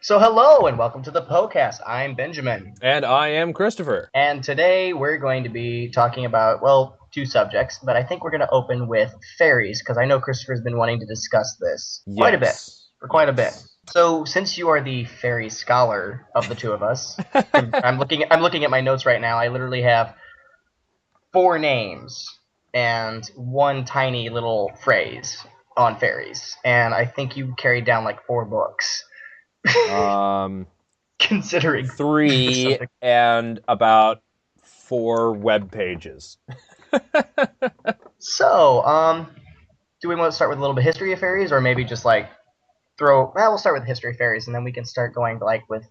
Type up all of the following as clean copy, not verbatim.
So hello and welcome to the Poe-Cast. I'm Benjamin. And I am Christopher. And today we're going to be talking about, well, two subjects, but I think we're going to open with fairies because I know Christopher's been wanting to discuss this quite a bit, Yes. for quite a bit. So since you are the fairy scholar of the two of us, I'm looking at my notes right now. I literally have four names and one tiny little phrase on fairies, and I think you carried down like four books. Considering the 3 subject. and about 4 web pages. So, do we want to start with a little bit of history of fairies, or maybe just like we'll start with history of fairies, and then we can start going like with,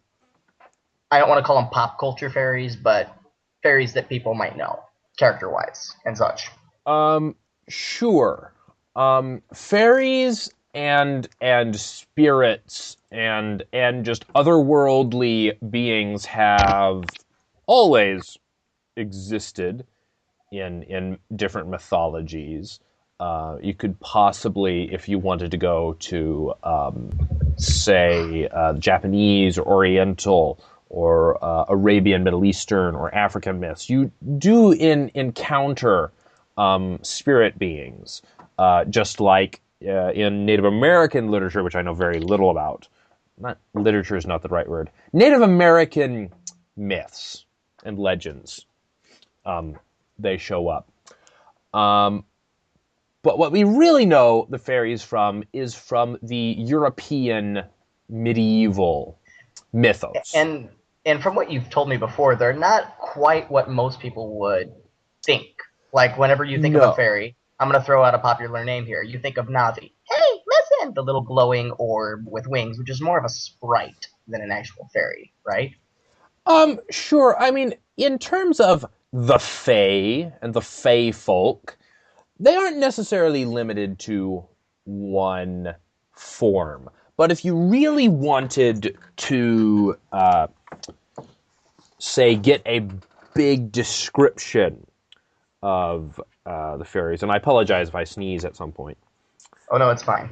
I don't want to call them pop culture fairies, but fairies that people might know, character-wise and such. Sure. Fairies and spirits and just otherworldly beings have always existed in different mythologies. You could possibly, if you wanted to go to, say, Japanese or Oriental or Arabian, Middle Eastern, or African myths, you do encounter spirit beings, just like in Native American literature, which I know very little about. Not literature is not the right word. Native American myths and legends, they show up. But what we really know the fairies from is from the European medieval mythos. And from what you've told me before, they're not quite what most people would think. Like whenever you think of a fairy, I'm going to throw out a popular name here. You think of Navi. Hey, listen! The little glowing orb with wings, which is more of a sprite than an actual fairy, right? Sure. I mean, in terms of the fae and the fae folk, they aren't necessarily limited to one form. But if you really wanted to, say, get a big description of the fairies, and I apologize if I sneeze at some point. Oh, no, it's fine.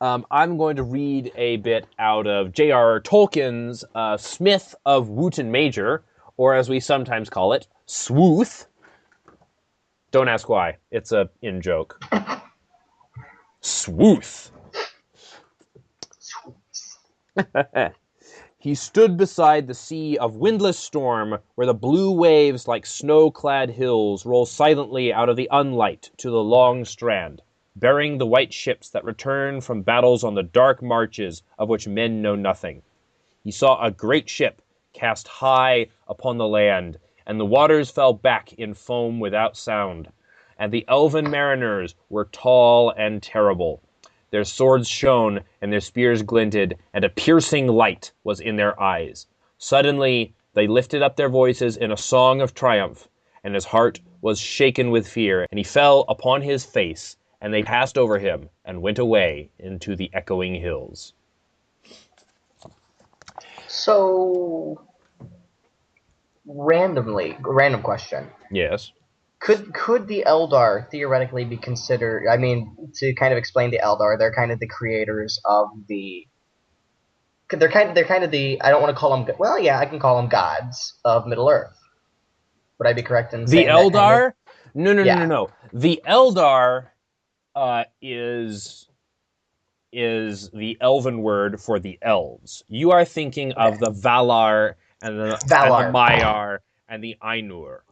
I'm going to read a bit out of J.R.R. Tolkien's Smith of Wootton Major, or as we sometimes call it, Swooth. Don't ask why. It's a in-joke. Swooth. He stood beside the sea of windless storm, where the blue waves like snow-clad hills roll silently out of the unlight to the long strand, bearing the white ships that return from battles on the dark marches of which men know nothing. He saw a great ship cast high upon the land, and the waters fell back in foam without sound. And the elven mariners were tall and terrible. Their swords shone, and their spears glinted, and a piercing light was in their eyes. Suddenly they lifted up their voices in a song of triumph, and his heart was shaken with fear, and he fell upon his face, and they passed over him, and went away into the echoing hills. So, random question. Yes. Could the Eldar theoretically be considered? I mean, to kind of explain the Eldar, they're kind of the creators of the. They're kind of the. I don't want to call them. Well, yeah, I can call them gods of Middle Earth. Would I be correct in saying The Eldar? that kind of? No. The Eldar is the elven word for the elves. You are thinking of the Valar and the Maiar and the Ainur.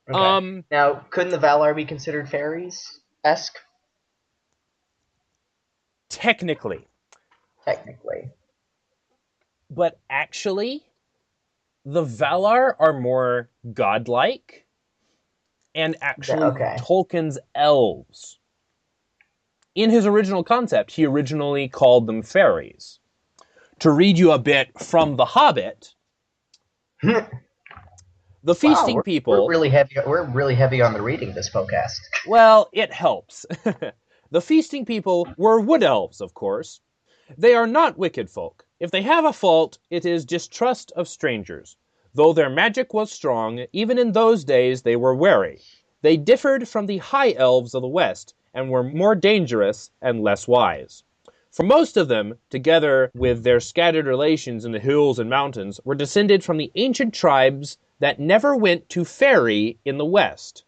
Okay. Now, couldn't the Valar be considered fairies-esque? Technically. But actually, the Valar are more godlike, and actually Tolkien's elves. In his original concept, he originally called them fairies. To read you a bit from The Hobbit, the feasting people... We're really heavy on the reading this podcast. Well, it helps. The feasting people were wood elves, of course. They are not wicked folk. If they have a fault, it is distrust of strangers. Though their magic was strong, even in those days they were wary. They differed from the high elves of the West, and were more dangerous and less wise. For most of them, together with their scattered relations in the hills and mountains, were descended from the ancient tribes that never went to fairy in the west.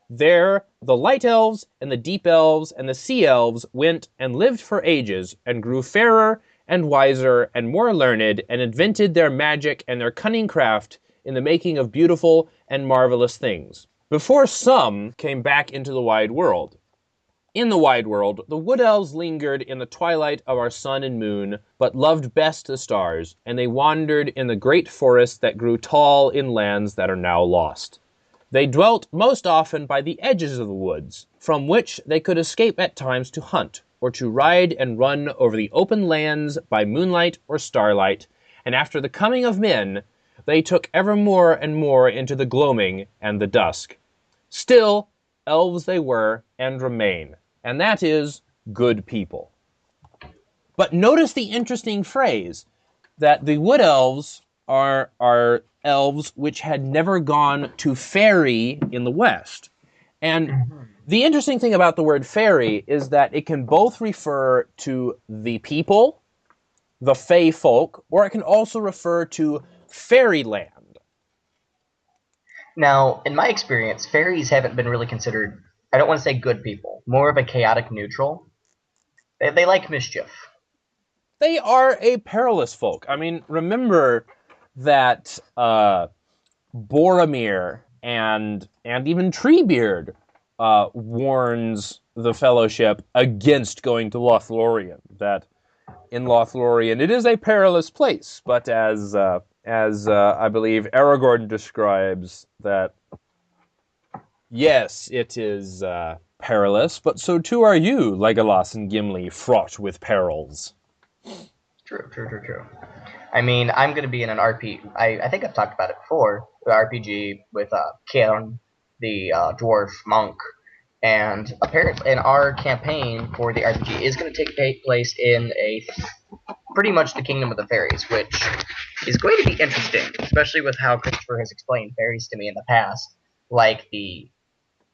There, the light elves and the deep elves and the sea elves went and lived for ages and grew fairer and wiser and more learned and invented their magic and their cunning craft in the making of beautiful and marvelous things. Before some came back into the wide world. In the wide world, the wood elves lingered in the twilight of our sun and moon, but loved best the stars, and they wandered in the great forests that grew tall in lands that are now lost. They dwelt most often by the edges of the woods, from which they could escape at times to hunt, or to ride and run over the open lands by moonlight or starlight, and after the coming of men, they took ever more and more into the gloaming and the dusk. Still, elves they were and remain, and that is good people. But notice the interesting phrase that the wood elves are elves which had never gone to fairy in the West. And the interesting thing about the word fairy is that it can both refer to the people, the fae folk, or it can also refer to fairyland. Now, in my experience, fairies haven't been really considered, I don't want to say good people, more of a chaotic neutral. They like mischief. They are a perilous folk. I mean, remember that Boromir and even Treebeard warns the Fellowship against going to Lothlorien. That in Lothlorien it is a perilous place, but as I believe Aragorn describes that, yes, it is perilous, but so too are you, Legolas and Gimli, fraught with perils. True, true, true, true. I mean, I'm going to be in an RPG. I think I've talked about it before. The RPG with Cairn, the dwarf monk, and apparently, in our campaign for the RPG is going to take place in pretty much the kingdom of the fairies, which is going to be interesting, especially with how Christopher has explained fairies to me in the past, like the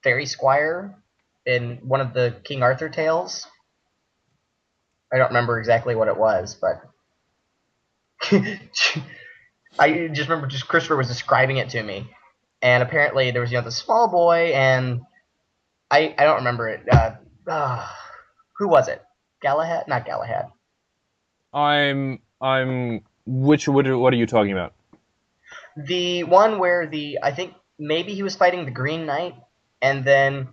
fairy squire in one of the King Arthur tales. I don't remember exactly what it was, but I just remember Christopher was describing it to me, and apparently there was the small boy, and I don't remember it. Who was it? Galahad? Not Galahad. I'm what are you talking about? The one where I think maybe he was fighting the Green Knight, and then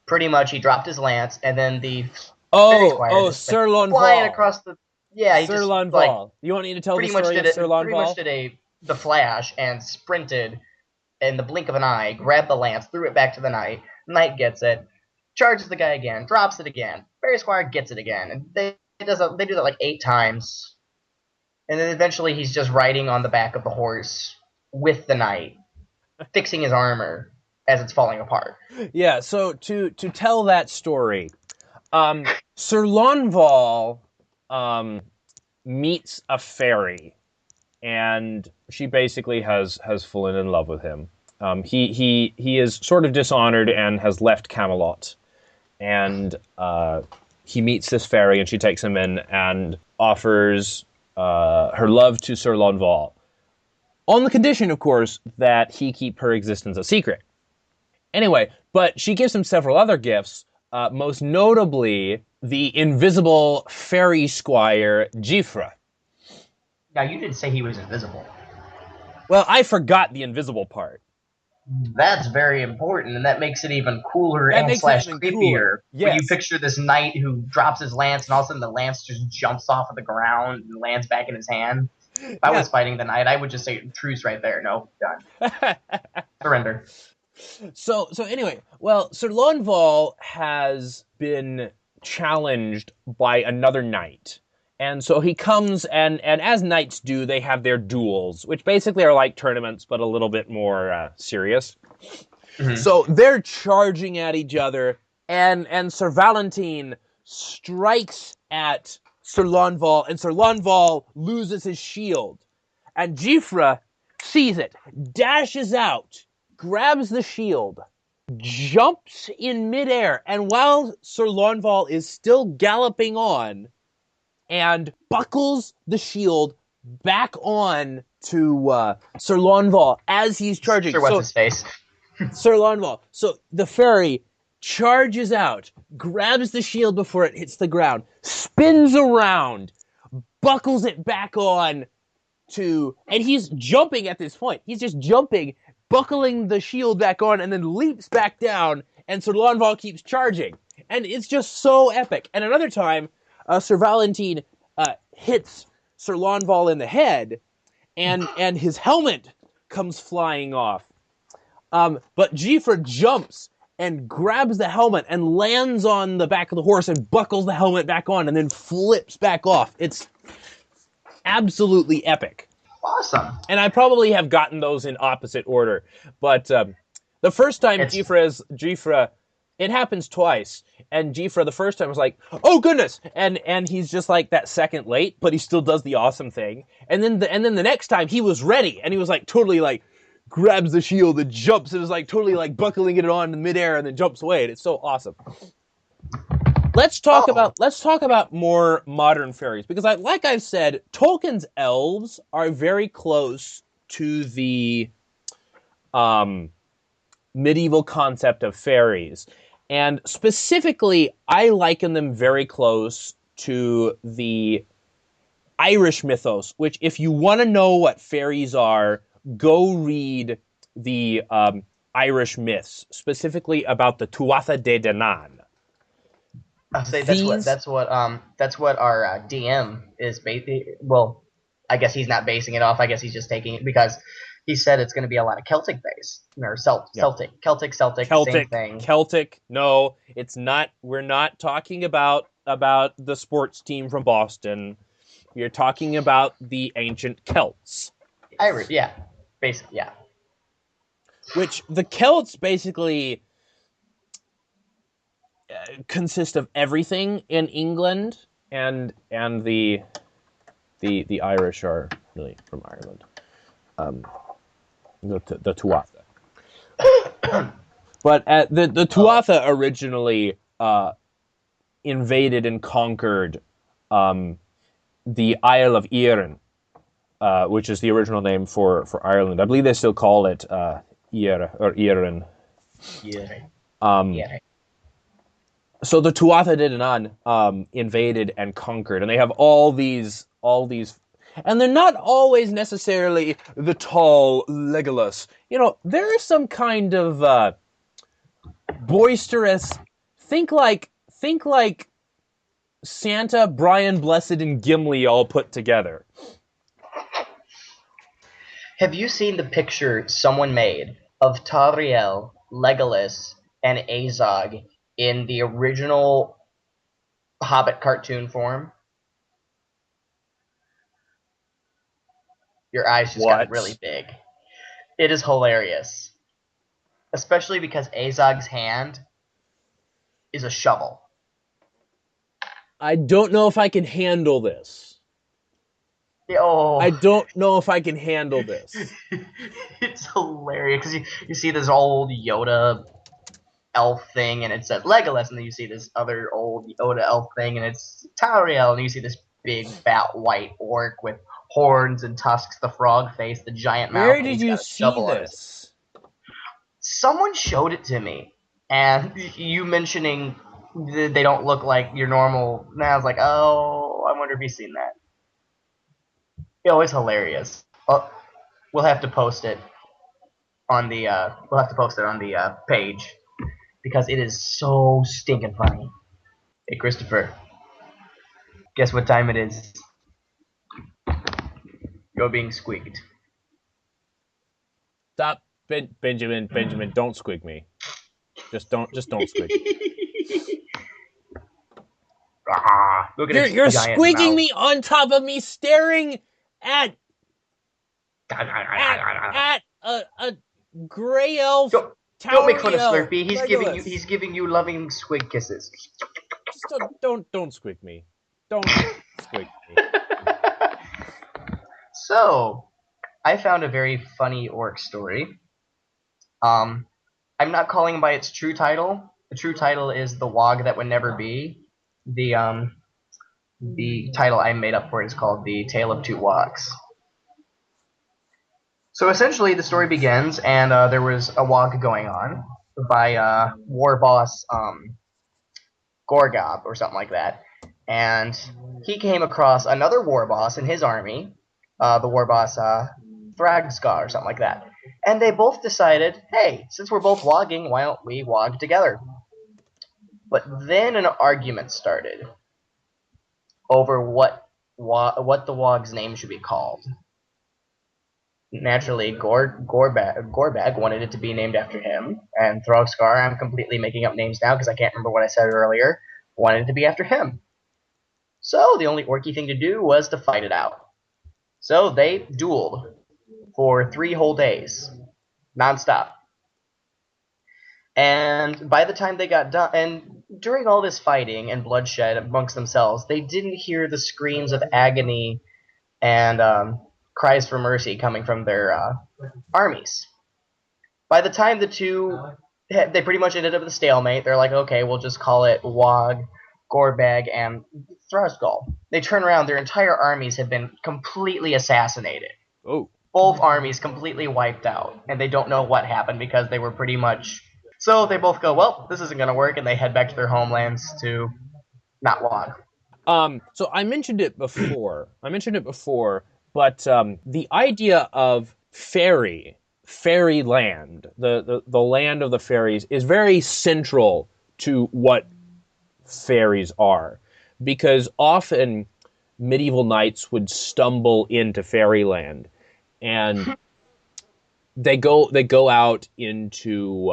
pretty much he dropped his lance, and then the fairy squire just went Sir flying Lonval. across the. Yeah, he Sir just like Lonval. You want me to tell the pretty much story did of Sir it. Pretty much Lonval? did the flash and sprinted in the blink of an eye, grabbed the lance, threw it back to the knight. Knight gets it, charges the guy again, drops it again. Fairy squire gets it again, and they do that like 8 times, and then eventually he's just riding on the back of the horse with the knight, fixing his armor as it's falling apart. Yeah, so to tell that story, Sir Lonval meets a fairy, and she basically has fallen in love with him. He is sort of dishonored and has left Camelot, and he meets this fairy, and she takes him in and offers her love to Sir Lonval, on the condition, of course, that he keep her existence a secret. Anyway, but she gives him several other gifts, most notably the invisible fairy squire J.R.R. Now, you did say he was invisible. Well, I forgot the invisible part. That's very important, and that makes it even cooler That and makes it slash even creepier. cooler. When you Yes. picture this knight who drops his lance, and all of a sudden the lance just jumps off of the ground and lands back in his hand. If I was fighting the knight, I would just say, truce right there. No, done. Surrender. So anyway, well, Sir Lonval has been challenged by another knight. And so he comes, and as knights do, they have their duels, which basically are like tournaments, but a little bit more serious. Mm-hmm. So they're charging at each other, and Sir Valentine strikes at Sir Lonval, and Sir Lonval loses his shield. And J.R.R. sees it, dashes out, grabs the shield, jumps in midair, and while Sir Lonval is still galloping on, and buckles the shield back on to Sir Lawnval as he's charging. Sir, what's So his face? Sir Lawnval. So the fairy charges out, grabs the shield before it hits the ground, spins around, buckles it back on and he's jumping at this point. He's just jumping, buckling the shield back on, and then leaps back down, and Sir Lawnval keeps charging. And it's just so epic. And another time, Sir Valentine hits Sir Lawnval in the head, and his helmet comes flying off. But J.R.R. jumps and grabs the helmet and lands on the back of the horse and buckles the helmet back on and then flips back off. It's absolutely epic. Awesome. And I probably have gotten those in opposite order. But the first time J.R.R., it happens twice. And J.R.R. the first time was like, oh goodness! And he's just like that second late, but he still does the awesome thing. And then the next time he was ready, and he was like totally like grabs the shield and jumps and is like totally like buckling it on in midair and then jumps away. And it's so awesome. Let's talk about more modern fairies, because like I've said, Tolkien's elves are very close to the medieval concept of fairies. And specifically, I liken them very close to the Irish mythos, which if you want to know what fairies are, go read the Irish myths, specifically about the Tuatha De Danann. I'll say that's what our DM is well, I guess he's not basing it off. I guess he's just taking it because he said it's going to be a lot of Celtic based or Celtic, same thing. Celtic. No, it's not. We're not talking about the sports team from Boston. We're talking about the ancient Celts. Irish, yeah, basically, yeah. Which the Celts basically consist of everything in England, and the Irish are really from Ireland. The Tuatha. But the Tuatha originally invaded and conquered the Isle of Éireann, which is the original name for Ireland. I believe they still call it Éire or Éireann. Yeah. So the Tuatha De Danann invaded and conquered, and they have all these, and they're not always necessarily the tall Legolas. You know, they're some kind of boisterous. Think like Santa, Brian Blessed, and Gimli all put together. Have you seen the picture someone made of Tauriel, Legolas, and Azog in the original Hobbit cartoon form? Your eyes just got really big. It is hilarious. Especially because Azog's hand is a shovel. I don't know if I can handle this. Oh. I don't know if I can handle this. It's hilarious because you see this old Yoda elf thing and it says Legolas, and then you see this other old Yoda elf thing and it's Tauriel, and you see this big fat white orc with horns and tusks, the frog face, the giant mouth. Where did you see this? Someone showed it to me, and you mentioning they don't look like your normal. And I was like, oh, I wonder if you've seen that. Oh, it's hilarious. Well, we'll have to post it on the page because it is so stinking funny. Hey, Christopher, guess what time it is? You're being squeaked. Stop, Benjamin. Don't squeak me. Just don't squeak. Look at you're squeaking me on top of me, staring at a gray elf. Don't make fun of Slurpee. He's giving you loving squig kisses. Just don't squeak me. Don't squeak me. So, I found a very funny orc story. I'm not calling it by its true title. The true title is The Wog That Would Never Be. The the title I made up for it is called The Tale of Two Wogs. So essentially, the story begins, and there was a wog going on by war boss Gorgob or something like that, and he came across another war boss in his army, the war boss Thragska or something like that, and they both decided, hey, since we're both wogging, why don't we wog together? But then an argument started over what the wog's name should be called. Naturally, Gorbag wanted it to be named after him, and Throgskar, I'm completely making up names now because I can't remember what I said earlier, wanted it to be after him. So the only orky thing to do was to fight it out. So they dueled for 3 whole days, nonstop. And by the time they got done, and during all this fighting and bloodshed amongst themselves, they didn't hear the screams of agony and cries for mercy coming from their armies. By the time the two, they pretty much ended up with a stalemate. They're like, okay, we'll just call it Wog, Gorbag, and Thraskull. They turn around, their entire armies have been completely assassinated. Oh. Both armies completely wiped out, and they don't know what happened because they were pretty much... So they both go, well, this isn't going to work, and they head back to their homelands to not Wog. So I mentioned it before. But the idea of fairyland, the land of the fairies, is very central to what fairies are, because often medieval knights would stumble into fairyland, and they go out into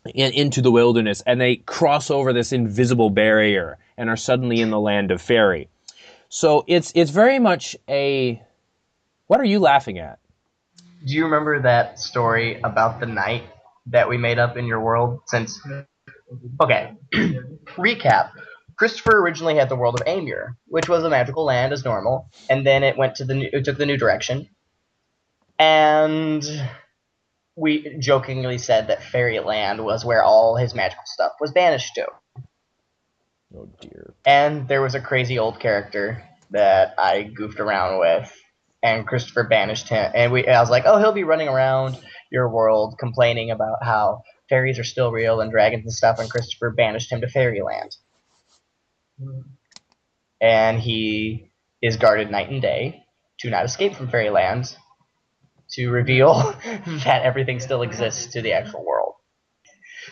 the wilderness, and they cross over this invisible barrier and are suddenly in the land of fairy. So it's very much a... What are you laughing at? Do you remember that story about the knight that we made up in your world? Okay, recap. Christopher originally had the world of Amur, which was a magical land as normal, and then it took the new direction. And we jokingly said that Fairyland was where all his magical stuff was banished to. Oh dear. And there was a crazy old character that I goofed around with, and Christopher banished him. And I was like, oh, he'll be running around your world complaining about how fairies are still real and dragons and stuff, and Christopher banished him to Fairyland. And he is guarded night and day to not escape from Fairyland, to reveal that everything still exists to the actual world.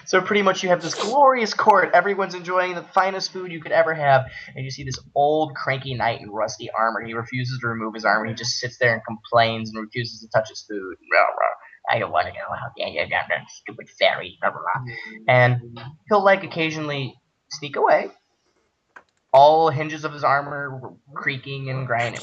So pretty much you have this glorious court, everyone's enjoying the finest food you could ever have, and you see this old cranky knight in rusty armor. He refuses to remove his armor, he just sits there and complains and refuses to touch his food. I don't want to go out. That stupid fairy, blah, blah, blah. And he'll occasionally sneak away. All hinges of his armor creaking and grinding.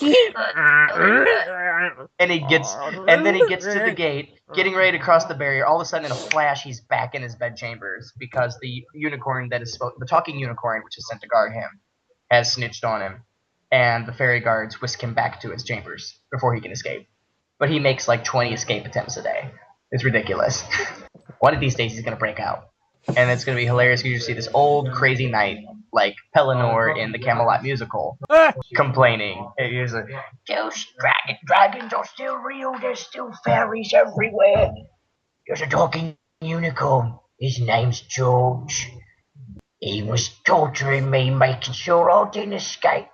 And then he gets to the gate, getting ready to cross the barrier. All of a sudden, in a flash, he's back in his bedchambers because the unicorn the talking unicorn, which is sent to guard him, has snitched on him, and the fairy guards whisk him back to his chambers before he can escape. But he makes 20 escape attempts a day. It's ridiculous. One of these days, he's gonna break out, and it's gonna be hilarious because you see this old crazy knight like Pellinor in the Camelot musical, complaining. He's like, those dragons are still real, there's still fairies everywhere. There's a talking unicorn. His name's George. He was torturing me, making sure I didn't escape.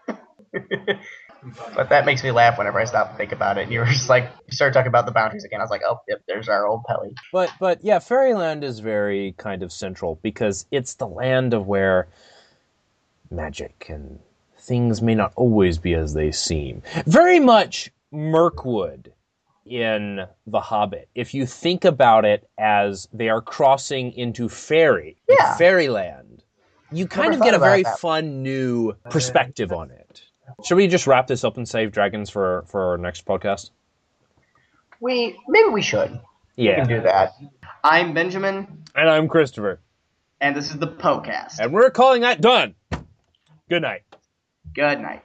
But that makes me laugh whenever I stop and think about it. And you were just you start talking about the boundaries again. I was like, oh, yep, there's our old Pelly. But yeah, Fairyland is very kind of central because it's the land of where magic and things may not always be as they seem. Very much Mirkwood in The Hobbit. If you think about it as they are crossing into Fairyland, you kind of get a very fun new perspective on it. Should we just wrap this up and save dragons for our next podcast? Maybe we should. Yeah. We can do that. I'm Benjamin. And I'm Christopher. And this is the Poe-Cast. And we're calling that done. Good night. Good night.